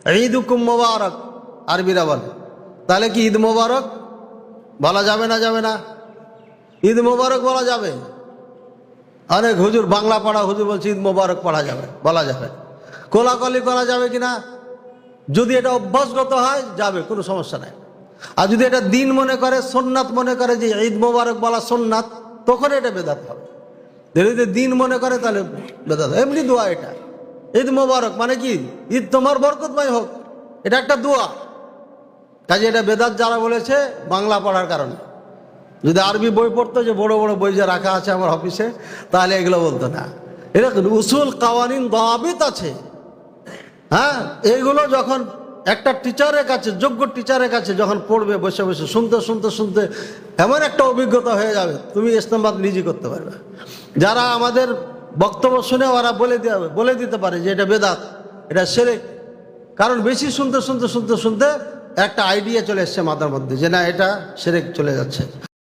ঈদুকুম মুবারক আরবিরা বলে। তাহলে কি ঈদ মোবারক বলা যাবে না? যাবে না? ঈদ মোবারক বলা যাবে। অনেক হুজুর, বাংলা পড়া হুজুর বলছে ঈদ মোবারক পড়া যাবে, বলা যাবে। কোলাকলি করা যাবে কিনা? যদি এটা অভ্যাসগত হয় যাবে, কোনো সমস্যা নাই। আর যদি এটা দিন মনে করে, সুন্নাত মনে করে যে ঈদ মোবারক বলা সুন্নাত, তখন এটা বেদাত হবে। যদি দিন মনে করে তাহলে বেদাত। এমনি দোয়া এটা, ঈদ মোবারক মানে কি ঈদ তোমার বরকতময় হোক, এটা একটা দোয়া। কাজে এটা বেদাত যারা বলেছে বাংলা পড়ার কারণে। যদি আরবি বই পড়তো, যে বড় বড় বই যে রাখা আছে আমার অফিসে, তাহলে এগুলো বলতো না। এটা উসুল কাওয়ানিন দাবিত আছে। হ্যাঁ, এইগুলো যখন একটা টিচারের কাছে, যোগ্য টিচারের কাছে যখন পড়বে, বসে বসে শুনতে শুনতে শুনতে এমন একটা অভিজ্ঞতা হয়ে যাবে, তুমি ইসলামাবাদ নিজে করতে পারবে। যারা আমাদের বক্তব্য শুনে ওরা বলে দিতে পারে যে এটা বেদাত, এটা শিরক। কারণ বেশি শুনতে শুনতে শুনতে শুনতে একটা আইডিয়া চলে এসছে মাথার মধ্যে যে না, এটা শিরক চলে যাচ্ছে।